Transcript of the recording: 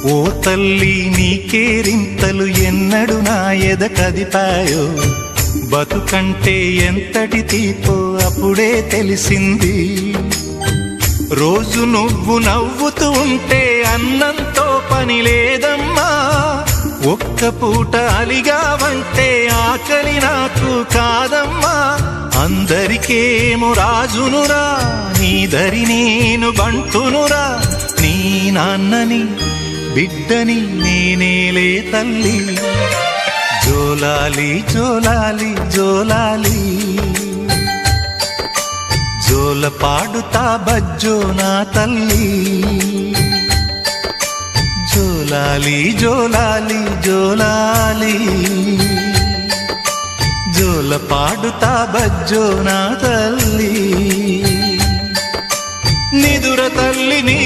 ఓ తల్లి నీకేరింతలు ఎన్నడు నా ఎద కదిపాయో, బతుకంటే ఎంతటి తీపో అప్పుడే తెలిసింది. రోజు నువ్వు నవ్వుతూ ఉంటే అన్నంతో పని లేదమ్మా, ఒక్క పూట అలిగావంటే ఆకలి నాకు కాదమ్మా. అందరికేమో రాజునురా, నీ దరి నేను బంటునురా, నీ నాన్నని బిడ్డని నేనేలే తల్లి. జోలాలి జోలాలి జోలాలి, జోల పాడుతా బజ్జో నా తల్లి. జోలాలి జోలాలి జోలాలి, జోల పాడుతా బజ్జో నా తల్లి. నిదుర తల్లి నీ